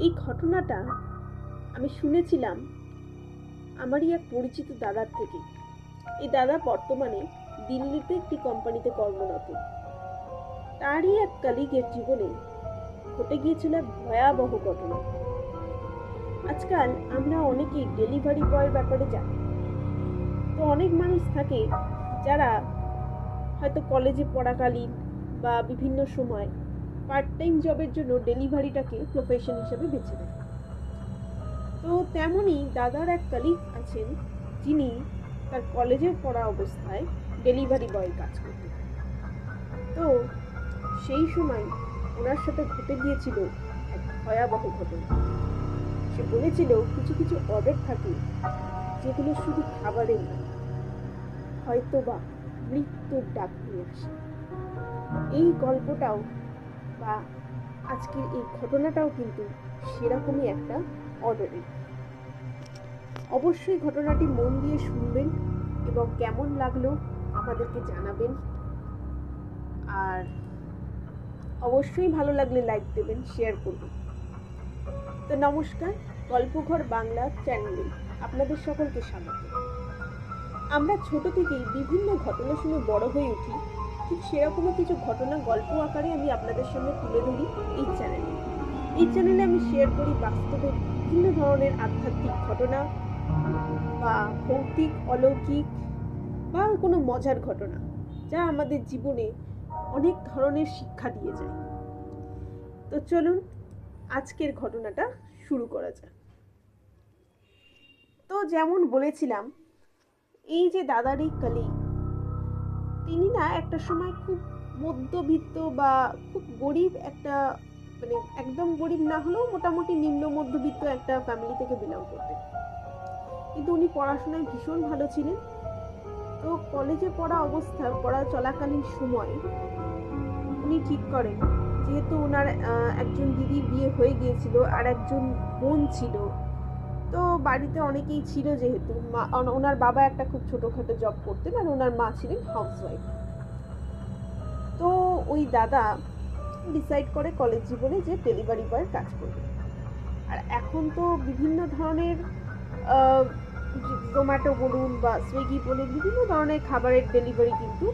এই ঘটনাটা আমি শুনেছিলাম আমারই এক পরিচিত দাদার থেকে। এই দাদা বর্তমানে দিল্লিতে একটি কোম্পানিতে কর্মরত। তারই এক কলিগের জীবনে ঘটে গিয়েছিল এক ভয়াবহ ঘটনা। আজকাল আমরা অনেকেই ডেলিভারি বয়ের ব্যাপারে জানি। তো অনেক মানুষ থাকে যারা হয়তো কলেজে পড়াকালীন বা বিভিন্ন সময় পার্ট টাইম জবের জন্য ডেলিভারিটাকে প্রফেশন হিসেবে বেছে নেয়। তো তেমনই দাদার এক কলিগ আছেন যিনি তার কলেজে পড়া অবস্থায় ডেলিভারি বয়ের কাজ করতেন। তো সেই সময় ওনার সাথে ঘটে গিয়েছিল এক ভয়াবহ ঘটনা। সে বলেছিল কিছু কিছু অর্ডার থাকে যেগুলো শুধু খাবারের নয়, হয়তো বা মৃত্যুর ডাক নিয়ে আসে। এই গল্পটাও বা আজকের এই ঘটনাটাও কিন্তু সেরকমই একটা অর্ডারের। অবশ্যই ঘটনাটি মন দিয়ে শুনবেন এবং কেমন লাগলো আমাদেরকে জানাবেন। আর অবশ্যই ভালো লাগলে লাইক দেবেন, শেয়ার করবেন। তো নমস্কার, গল্পঘর বাংলা চ্যানেলে আপনাদের সকলকে স্বাগত। আমরা ছোট থেকেই বিভিন্ন ঘটনা শুনে বড় হয়ে উঠি। ঠিক সেরকমই কিছু ঘটনা গল্প আকারে আমি আপনাদের সামনে তুলে ধরি এই চ্যানেলে আমি শেয়ার করি বাস্তবে বিভিন্ন ধরনের আধ্যাত্মিক ঘটনা বা ভৌতিক, অলৌকিক বা কোনো মজার ঘটনা, যা আমাদের জীবনে অনেক ধরনের শিক্ষা দিয়ে যায়। তো চলুন আজকের ঘটনাটা শুরু করা যাক। তো যেমন বলেছিলাম, এই যে দাদার এই কলিগ, তিনি না একটা সময় খুব মধ্যবিত্ত বা খুব গরিব একটা, মানে একদম গরিব না হলেও মোটামুটি নিম্ন মধ্যবিত্ত একটা ফ্যামিলি থেকে বিলং করতেন। কিন্তু উনি পড়াশোনায় ভীষণ ভালো ছিলেন। তো কলেজে পড়া চলাকালীন সময় উনি ঠিক করেন, যেহেতু ওনার একজন দিদির বিয়ে হয়ে গিয়েছিল আর একজন বোন ছিল, তো বাড়িতে অনেকেই ছিল, যেহেতু ওনার বাবা একটা খুব ছোটোখাটো জব করতেন আর ওনার মা ছিলেন হাউসওয়াইফ। তো ওই দাদা ডিসাইড করে কলেজ জীবনে যে ডেলিভারি বয়ের কাজ করবে। আর এখন তো বিভিন্ন ধরনের জোম্যাটো বলুন বা সুইগি বলুন, বিভিন্ন ধরনের খাবারের ডেলিভারি কিন্তু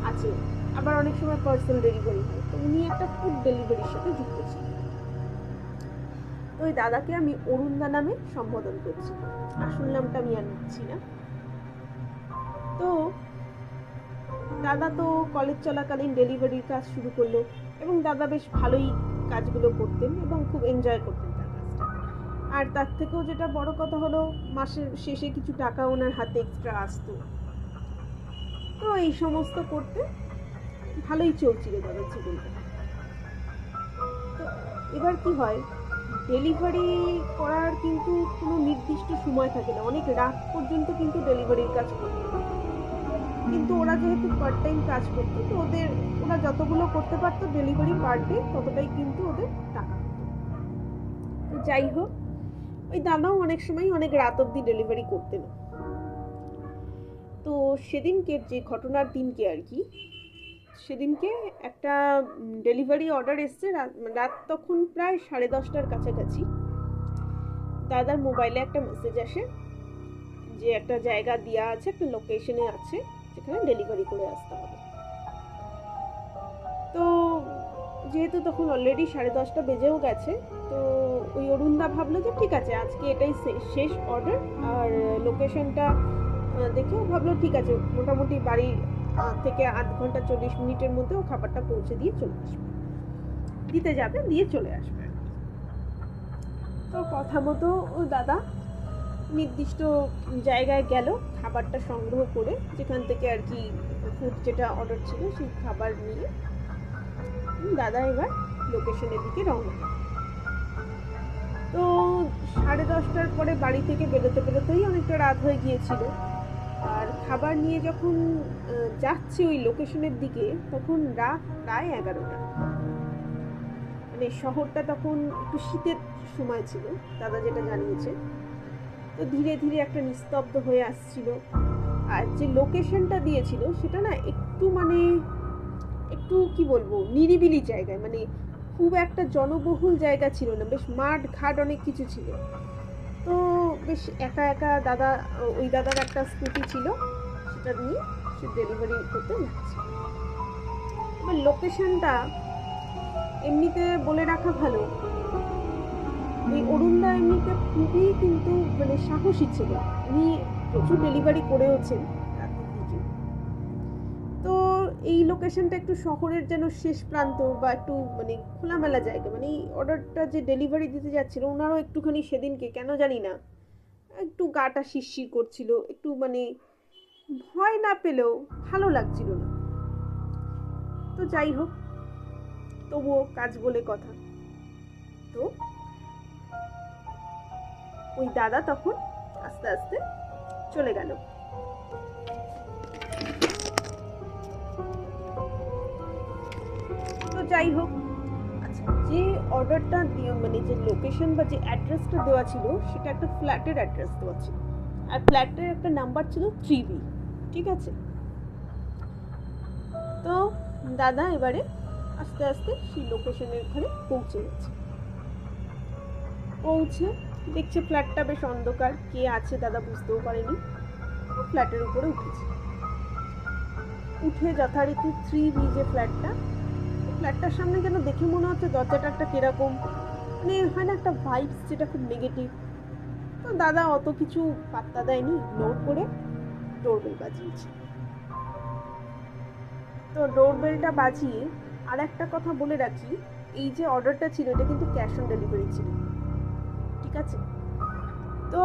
আছে। আবার অনেক সময় পার্সেল ডেলিভারি হয়। তো উনি একটা ফুড ডেলিভারির সাথে যুক্ত ছিলেন। তো ওই দাদাকে আমি অরুণদা নামে সম্বোধন করছি, আসল নামটা আমি আর নিচ্ছি না। তো দাদা তো কলেজ চলাকালীন ডেলিভারির কাজ শুরু করলো এবং দাদা বেশ ভালোই কাজগুলো করতেন এবং খুব এনজয় করতেন তার কাজটা। আর তার থেকেও যেটা বড় কথা হলো, মাসের শেষে কিছু টাকা ওনার হাতে এক্সট্রা আসতো। তো এই সমস্ত করতে ভালোই চলছিল দাদার জীবনটা। তো এবার কি হয়, ডেলিভারি করার কিন্তু কোনো নির্দিষ্ট সময় থাকে না, অনেক রাত পর্যন্ত কিন্তু ডেলিভারির কাজ করতে। কিন্তু ওরা যেহেতু পার্ট টাইম কাজ করতো, তো ওরা যতগুলো করতে পারতো ডেলিভারি পার ডে, ততটাই কিন্তু ওদের টাকা হতো। তো যাই হোক, ওই দাদাও অনেক সময় অনেক রাত অবধি ডেলিভারি করতেন। তো সেদিনকে যে ঘটনার দিনকে আর কি, সেদিনকে একটা ডেলিভারি অর্ডার এসছে। রাত তখন প্রায় 10:30টার কাছাকাছি। দাদার মোবাইলে একটা মেসেজ আসে যে একটা জায়গা দেওয়া আছে, একটা লোকেশনে আছে, যেখানে ডেলিভারি করে আসতে হবে। তো যেহেতু তখন অলরেডি 10:30 বেজেও গেছে, তো ওই অরুণদা ভাবলো যে ঠিক আছে, আজকে এটাই শেষ অর্ডার। আর লোকেশনটা দেখেও ভাবলো ঠিক আছে, মোটামুটি বাড়ি থেকে 1/2 ঘন্টা 40 মিনিটের মধ্যে ও খাবারটা পৌঁছে দিয়ে চলে আসবে। তো কথা মতো ও দাদা নির্দিষ্ট জায়গায় গেল, খাবারটা সংগ্রহ করে, যেখান থেকে আর কি ফুড যেটা অর্ডার ছিল সেই খাবার নিয়ে দাদা এবার লোকেশনের দিকে রওনা। তো 10:30টার পরে বাড়ি থেকে বেরোতেই অনেকটা রাত হয়ে গিয়েছিল। আর খাবার নিয়ে যখন যাচ্ছে ওই লোকেশনের দিকে, তখন রাত প্রায় 11টা। মানে শহরটা তখন একটু শীতের সময় ছিল, দাদা যেটা জানিয়েছে। তো ধীরে ধীরে একটা নিস্তব্ধ হয়ে আসছিল। আর যে লোকেশনটা দিয়েছিল সেটা না একটু কি বলবো, নিরিবিলি জায়গায়, মানে খুব একটা জনবহুল জায়গা ছিল না, বেশ মাঠ ঘাট অনেক কিছু ছিল। তো বেশ একা একা দাদা, ওই দাদার একটা স্কুটি ছিল, সেটা নিয়ে সে ডেলিভারি করতে যাচ্ছে। এবার লোকেশনটা এমনিতে বলে রাখা ভালো, ওই অরুণদা এমনিতে খুবই কিন্তু মানে সাহসী ছিল, উনি প্রচুর ডেলিভারি করেওছেন রাতের দিকে। তো এই লোকেশনটা একটু শহরের যেন শেষ প্রান্ত বা একটু মানে খোলামেলা জায়গা, মানে এই অর্ডারটা যে ডেলিভারি দিতে যাচ্ছিল ওনারও একটুখানি সেদিনকে কেন জানি না একটু গাটা শিরশির করছিল, একটু মানে ভয় না পেলেও ভালো লাগছিল না। তো যাই হোক, তবুও কাজ বলে কথা। তো ওই দাদা তখন আস্তে আস্তে চলে গেল। তো যাই হোক, আচ্ছা, যে অর্ডারটা দিয়ে মানে যে লোকেশন বা যে অ্যাড্রেসটা দেওয়া ছিল সেটা একটা ফ্ল্যাটের অ্যাড্রেস দেওয়া ছিল, আর ফ্ল্যাটের একটা নাম্বার ছিল 3B, ঠিক আছে? তো দাদা এবারে আস্তে আস্তে সেই লোকেশনের ওখানে পৌঁছে গেছে। পৌঁছে দেখছে ফ্ল্যাটটা বেশ অন্ধকার, কে আছে দাদা বুঝতেও পারেনি। ফ্ল্যাটের উপরে উঠেছে, উঠে যথারীতি 3B যে ফ্ল্যাটটার সামনে যেন দেখে মনে হচ্ছে দরজাটা একটা কিরকম মানে হয় না একটা ভাইবস যেটা খুব নেগেটিভ। তো দাদা অত কিছু পাত্তা দেয়নি, নোট করে ডোরবেল বাজিয়েছে। তো ডোরবেলটা বাজিয়ে আর একটা কথা বলে রাখি, এই যে অর্ডারটা ছিল এটা কিন্তু ক্যাশ অন ডেলিভারি ছিল, ঠিক আছে? তো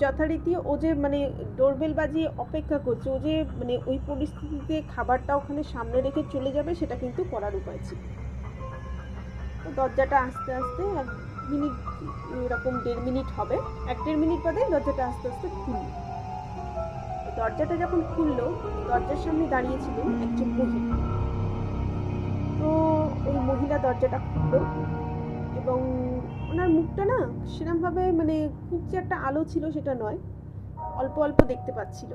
যথারীতি ও যে মানে ডোরবেল বাজিয়ে অপেক্ষা করছে, ও যে মানে ওই পরিস্থিতিতে খাবারটা ওখানে সামনে রেখে চলে যাবে সেটা কিন্তু করার উপায় ছিল। তো দরজাটা আস্তে আস্তে 1 মিনিট, এরকম 1.5 মিনিট হবে, 1-1.5 মিনিট বাদে দরজাটা আস্তে আস্তে খুলল। দরজাটা যখন খুললো, দরজার সামনে দাঁড়িয়েছিল একজন মহিলা। তো ওই মহিলা দরজাটা খুললো এবং ওনার মুখটা না সেরকমভাবে মানে খুব যে একটা আলো ছিল সেটা নয়, অল্প অল্প দেখতে পাচ্ছিল।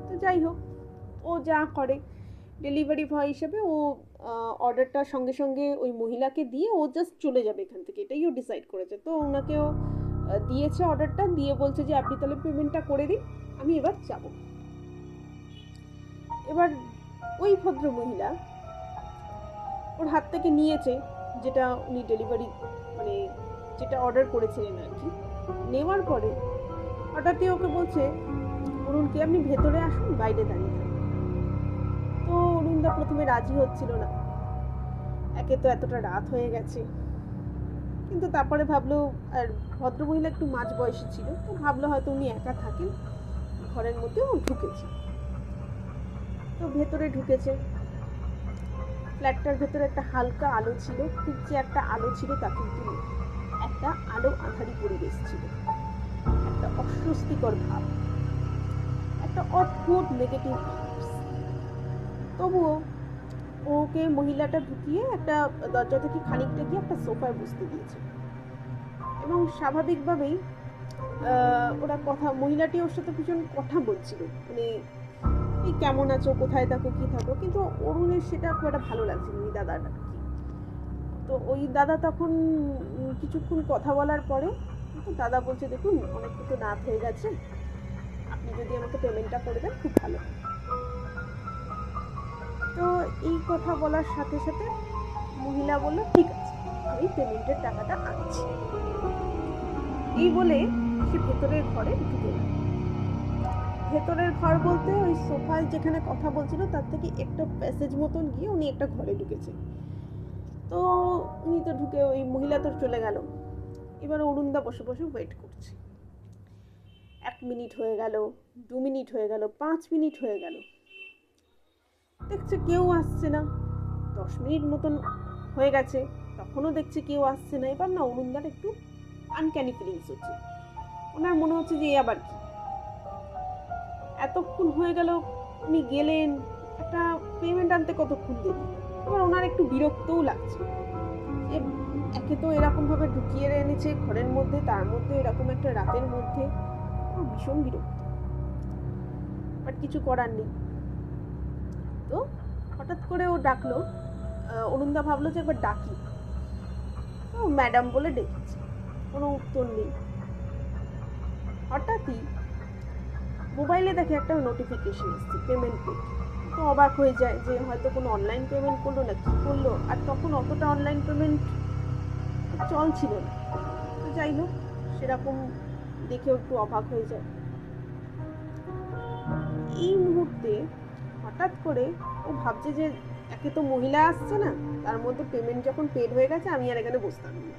তো যাই হোক, ও যা করে ডেলিভারি বয় হিসেবে ও অর্ডারটা সঙ্গে সঙ্গে ওই মহিলাকে দিয়ে ও জাস্ট চলে যাবে এখান থেকে, এটাই ও ডিসাইড করেছে। তো ওনাকেও দিয়েছে অর্ডারটা, দিয়ে বলছে যে আপনি তাহলে পেমেন্টটা করে দিন, আমি এবার যাব। এবার ওই ভদ্র মহিলা ওর হাত থেকে নিয়েছে যেটা উনি ডেলিভারি মানে যেটা অর্ডার করেছিলেন আর কি। নেওয়ার পরে হঠাৎই ওকে বলছে, অরুণকে আপনি ভেতরে আসুন, বাইরে দাঁড়িয়ে থাকুন। তো অরুণদা প্রথমে রাজি হচ্ছিল না, একে তো এতটা রাত হয়ে গেছে, কিন্তু তারপরে ভাবলো, আর ভদ্রমহিলা একটু মাঝ বয়সী ছিল, তো ভাবলো হয়তো উনি একা থাকেন ঘরের মধ্যে, ও ঢুকেছে। তো ভেতরে ঢুকেছে, ফ্ল্যাটটার ভেতরে একটা হালকা আলো ছিল, খুব যে একটা আলো ছিল তা কিন্তু নেই, একটা আলো আঁধারি পরিবেশ ছিল, একটা অস্বস্তিকর ভাব, একটা অদ্ভুত নেগেটিভ ভাইবস। তবুও ওকে মহিলাটা ঢুকিয়ে একটা দরজা থেকে খানিকটা গিয়ে একটা সোফায় বসতে দিয়েছে এবং স্বাভাবিকভাবেই ওরা কথা, মহিলাটি ওর সাথে ভীষণ কথা বলছিল, মানে এই কেমন আছো, কোথায় থাকো, কি থাকো, কিন্তু অরুণের সেটা খুব একটা ভালো লাগছিল ওই দাদার কি। তো ওই দাদা তখন কিছুক্ষণ কথা বলার পরে দাদা বলছে, দেখুন অনেক কিছু রাত হয়ে গেছে, আপনি যদি আমাকে পেমেন্টটা করে দেন খুব ভালো। তো এই কথা বলার সাথে সাথে মহিলা বলল, ঠিক আছে আমি পেমেন্টের টাকাটা আনছি। এই বলে সে ভেতরের ঘরে ঢুকে গেল। ভেতরের ঘর বলতে ওই সোফায় যেখানে কথা বলছিল তার থেকে একটা প্যাসেজ মতন গিয়ে উনি একটা ঘরে ঢুকেছে। তো উনি তো ঢুকে, ওই মহিলা তো চলে গেল। এবার অরুণদা বসে বসে ওয়েট করছে। 1 মিনিট হয়ে গেল, 2 মিনিট হয়ে গেল, 5 মিনিট হয়ে গেল, দেখছে কেউ আসছে না। 10 মিনিট মতন হয়ে গেছে, তখনও দেখছে কেউ আসছে না। এবার না অরুণদার একটু আনক্যানি ফিলিংস হচ্ছে, ওনার মনে হচ্ছে যে আবার কি, এতক্ষণ হয়ে গেল উনি গেলেন, একটা পেমেন্ট আনতে কতক্ষণ দেরি। এবার ওনার একটু বিরক্তও লাগছে, যে একে তো এরকম ভাবে ঢুকিয়ে এনেছে ঘরের মধ্যে, তার মধ্যে এরকম একটা রাতের মধ্যে, ভীষণ বিরক্ত, বাট কিছু করার নেই। তো হঠাৎ করে ও ডাকলো, অরুণদা ভাবলো যে একবার ডাকি, ও ম্যাডাম বলে ডেকেছে, কোনো উত্তর নেই। হঠাৎই মোবাইলে দেখে একটা নোটিফিকেশন এসছে, পেমেন্ট পেড। তো অবাক হয়ে যায় যে হয়তো কোনো অনলাইন পেমেন্ট করলো না কি করলো, আর তখন অতটা অনলাইন পেমেন্ট চল ছিল না। তো যাই হোক, সেরকম দেখেও একটু অবাক হয়ে যায়। এই মুহূর্তে হঠাৎ করে ও ভাবছে যে একে তো মহিলা আসছে না, তার মধ্যে পেমেন্ট যখন পেড হয়ে গেছে, আমি আর এখানে বসতাম না,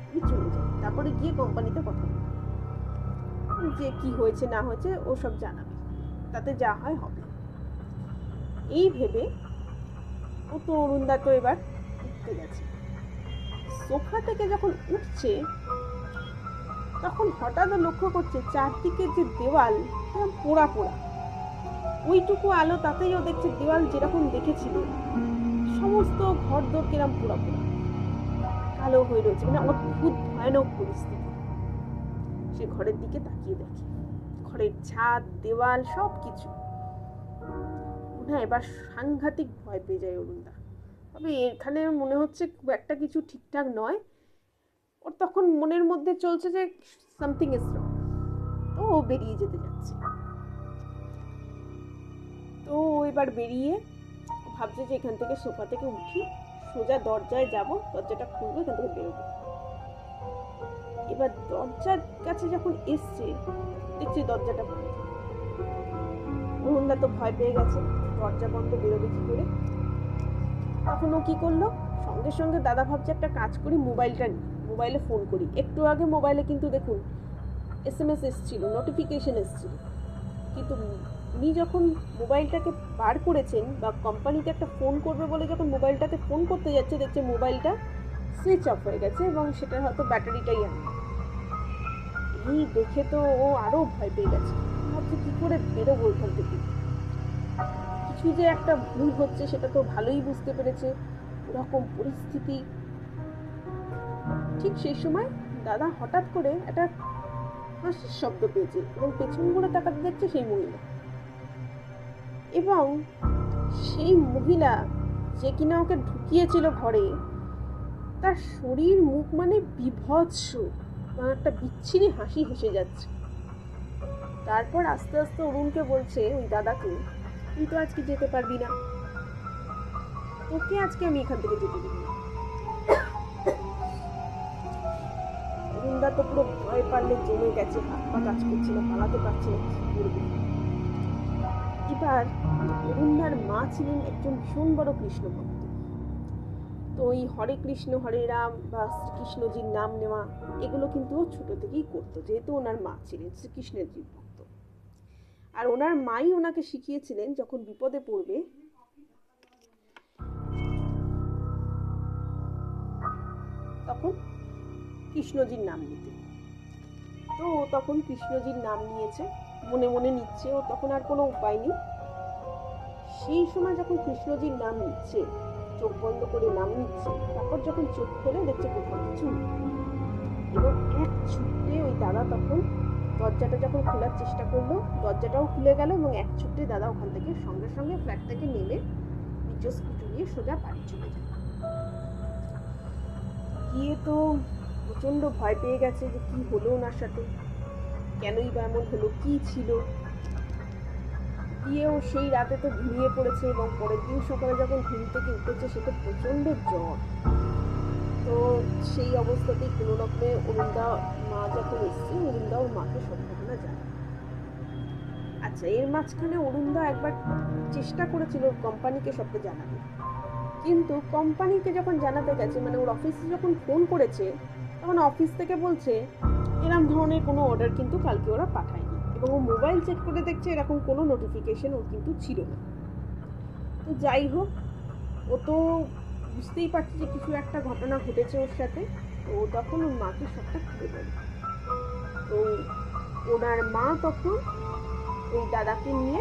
আমি চলে যাই, তারপরে গিয়ে কোম্পানিতে কথা বলি যে কি হয়েছে না হয়েছে ও সব জানাবে, তাতে যা হয় হবে। এই ভেবে ও তো অরুণদা তো এবার উঠতে গেছে। সোফা থেকে যখন উঠছে তখন হঠাৎ লক্ষ্য করছে চারদিকের যে দেওয়াল পোড়া পোড়া, ওইটুকু আলো তাতেই ও দেখছে দেওয়াল যেরকম দেখেছিল সমস্ত ঘর দোর কিরম পোড়া পোড়া কালো হয়ে রয়েছে, মানে অদ্ভুত ভয়ানক পরিস্থিতি। সে ঘরের দিকে তাকিয়ে দেখে ঘরের ছাদ দেওয়াল সবকিছু। না এবার সাংঘাতিক ভয় পেয়ে যায় অরুণদা, তবে এখানে মনে হচ্ছে খুব একটা কিছু ঠিকঠাক নয়। ওর তখন মনের মধ্যে চলছে যে সামথিং ইজ রং। তো ও বেরিয়ে যেতে যাচ্ছে। তো ও এবার বেরিয়ে ভাবছে যে এখান থেকে সোফা থেকে উঠি, সোজা দরজায় যাব, দরজাটা খুলবো, এখান থেকে বেরোবো। এবার দরজার কাছে যখন এসছে দেখছি দরজাটা বন্ধ। অরুণদা তো ভয় পেয়ে গেছে, দরজা বন্ধ, বেরোবে কি করে। তখন ও কি করলো, সঙ্গে সঙ্গে দাদা ভাবছে একটা কাজ করি, মোবাইলটা নিই, মোবাইলে ফোন করি। একটু আগে মোবাইলে কিন্তু দেখুন SMS এসছিল, নোটিফিকেশন এসছিল, কিন্তু উনি যখন মোবাইলটাকে বার করেছেন বা কোম্পানিতে একটা ফোন করবে বলে যখন মোবাইলটাতে ফোন করতে যাচ্ছে, দেখছে মোবাইলটা সুইচ অফ হয়ে গেছে এবং সেটার হয়তো ব্যাটারিটাই আনে। এই দেখে তো ও আরো ভয় পেয়ে গেছে, ভাবছে কি করে বেরোবো ওইখান থেকে। কিছু যে একটা ভুল হচ্ছে সেটা তো ভালোই বুঝতে পেরেছে, ওরকম পরিস্থিতি। ঠিক সেই সময় দাদা হঠাৎ করে একটা হাসির শব্দ পেয়েছে এবং পেছন ঘুরে তাকাতে দেখছে সেই মহিলা। এবং সেই মহিলা যে কিনা ওকে ঢুকিয়েছিল ঘরে, তার শরীর মুখ মানে বিভৎস, একটা বিচ্ছিরি হাসি হেসে যাচ্ছে। তারপর আস্তে আস্তে অরুণকে বলছে, ওই দাদাকে, তুই তো আজকে যেতে পারবি না, তোকে আজকে আমি এখান থেকে যেতে দেব না। অরুণদা তো পুরো ভয় পারলে জমে গেছে, হাত পা কাজ করছে না, পালাতে পারছে না, কি করবে। এবার অরুণদার মা ছিলেন একজন ভীষণ বড় কৃষ্ণ ভক্ত। তো ওই হরে কৃষ্ণ হরে রাম বা শ্রীকৃষ্ণজির নাম নেওয়া এগুলো কিন্তু ও ছোট থেকেই করতো, যেহেতু ওনার মা ছিলেন শ্রীকৃষ্ণের জীব ভক্ত। আর ওনার মাই ওনাকে শিখিয়েছিলেন যখন বিপদে পড়বে তখন কৃষ্ণজির নাম নিতে। তো ও তখন কৃষ্ণজির নাম নিয়েছে, মনে মনে নিচ্ছে, ও তখন আর কোনো উপায় নেই। সেই সময় যখন কৃষ্ণজির নাম নিচ্ছে, চোখ বন্ধ করে নাম নিচ্ছে, তারপর যখন চোখ খোলে দেখছে কোথাও কিছু নেই। এবং এক ছুটে ওই দাদা তখন দরজাটা যখন খোলার চেষ্টা করলো, দরজাটাও খুলে গেল এবং এক ছুটে দাদা ওখান থেকে সঙ্গে সঙ্গে ফ্ল্যাট থেকে নেমে নিচে স্কুটি নিয়ে সোজা বাড়ি চলে যায়। গিয়ে তো প্রচন্ড ভয় পেয়ে গেছে যে কি হলো ওনার সাথে, কেনই বা এমন হলো, কি ছিল। গিয়েও সেই রাতে তো ঘুমিয়ে পড়েছে এবং পরের দিন সকালে যখন ঘুম থেকে উঠেছে সে তো প্রচন্ড জ্বর। তো সেই অবস্থাতেই কোনো রকমে অরুণদা মা যখন এসছে, অরুণদা ওর মাকে সব ঘটনা জানে। আচ্ছা, এর মাঝখানে অরুণদা একবার চেষ্টা করেছিল কোম্পানিকে সবটা জানাবে, কিন্তু কোম্পানিকে যখন জানাতে গেছে, মানে ওর অফিসে যখন ফোন করেছে, তখন অফিস থেকে বলছে এরকম ধরনের কোনো অর্ডার কিন্তু কালকে ওরা পাঠায়নি, এবং ও মোবাইল চেক করে দেখছে এরকম কোনো নোটিফিকেশন ওর কিন্তু ছিল না। তো যাই হোক, ও তো বুঝতেই পারছি যে কিছু একটা ঘটনা ঘটেছে ওর সাথে। তো তখন ওর মাকে সবটা খুলে বলে। তো ওনার মা তখন ওই দাদাকে নিয়ে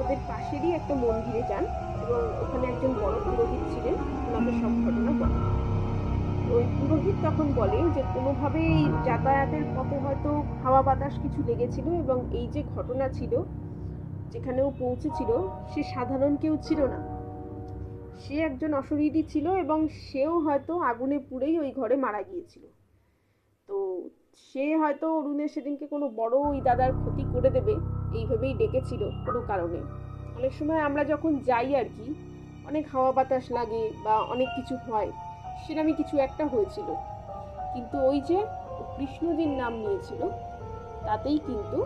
ওদের পাশেরই একটা মন্দিরে যান এবং ওখানে একজন বড় পুরোহিত ছিলেন, ওনাকে সব ঘটনা বলে। ওই পুরোহিত তখন বলে যে কোনোভাবে এই যাতায়াতের পথে হয়তো হাওয়া বাতাস কিছু লেগেছিল এবং এই যে ঘটনা ছিল, যেখানে ও পৌঁছেছিল সে সাধারণ কেউ ছিল না, সে একজন অশরীরী ছিল এবং সেও হয়তো আগুনে পুড়েই ওই ঘরে মারা গিয়েছিল। তো সে হয়তো অরুণের সেদিনকে কোনো বড় ওই দাদার ক্ষতি করে দেবে এই ভেবেই ডেকেছিল কোনো কারণে। অনেক সময় আমরা যখন যাই আর কি, অনেক হাওয়া বাতাস লাগে বা অনেক কিছু হয়, সেরকমই কিছু একটা হয়েছিল। কিন্তু ওই যে কৃষ্ণজির নাম নিয়েছিল, তাতেই কিন্তু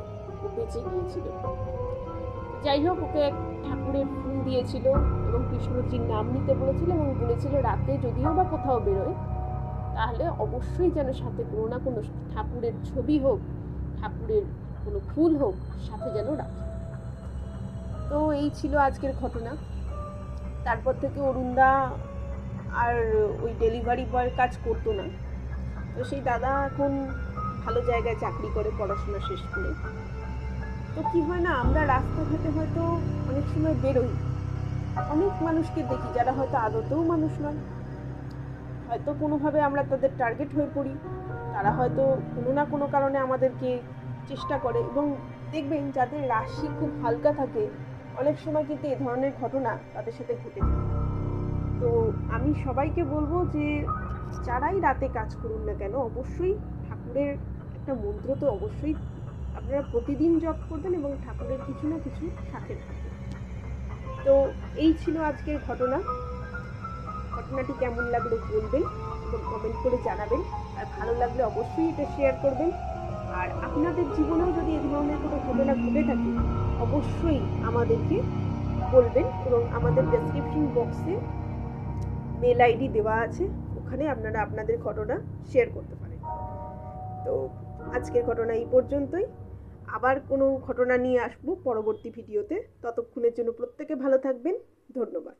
ও বেঁচে গিয়েছিল। যাই হোক, ওকে এক ঠাকুরের ফুল দিয়েছিল এবং কৃষ্ণজির নাম নিতে বলেছিল এবং বলেছিল রাতে যদিও বা কোথাও বেরোয় তাহলে অবশ্যই যেন সাথে কোনো না কোনো ঠাকুরের ছবি হোক, ঠাকুরের কোনো ফুল হোক সাথে যেন রাখে। তো এই ছিল আজকের ঘটনা। তারপর থেকে অরুণদা আর ওই ডেলিভারি বয়ের কাজ করতো না। তো সেই দাদা এখন ভালো জায়গায় চাকরি করে পড়াশোনা শেষ করে। তো কি হয় না, আমরা রাস্তাঘাটে হয়তো অনেক সময় বেরোই, অনেক মানুষকে দেখি যারা হয়তো আদতেও মানুষ নয়, হয়তো কোনোভাবে আমরা তাদের টার্গেট হয়ে পড়ি, তারা হয়তো কোনো না কোনো কারণে আমাদেরকে চেষ্টা করে। এবং দেখবেন যাদের রাশি খুব হালকা থাকে অনেক সময় কিন্তু এ ধরনের ঘটনা তাদের সাথে ঘটে যায়। তো আমি সবাইকে বলবো যে যারাই রাতে কাজ করুন না কেন, অবশ্যই ঠাকুরের একটা মন্ত্র তো অবশ্যই আপনারা প্রতিদিন জপ করবেন এবং ঠাকুরের কিছু না কিছু সাথে থাকবেন। তো এই ছিল আজকের ঘটনা। ঘটনাটি কেমন লাগলো বলবেন এবং কমেন্ট করে জানাবেন। আর ভালো লাগলে অবশ্যই এটা শেয়ার করবেন। আর আপনাদের জীবনেও যদি এই ধরনের কোনো ঘটনা ঘটে থাকে অবশ্যই আমাদেরকে বলবেন এবং আমাদের ডেসক্রিপশন বক্সে মেল আইডি দেওয়া আছে, ওখানে আপনারা আপনাদের ঘটনা শেয়ার করতে পারেন। তো আজকের ঘটনা এই পর্যন্তই। আবার কোনো ঘটনা নিয়ে আসবো পরবর্তী ভিডিওতে। ততক্ষণের জন্য প্রত্যেকে ভালো থাকবেন। ধন্যবাদ।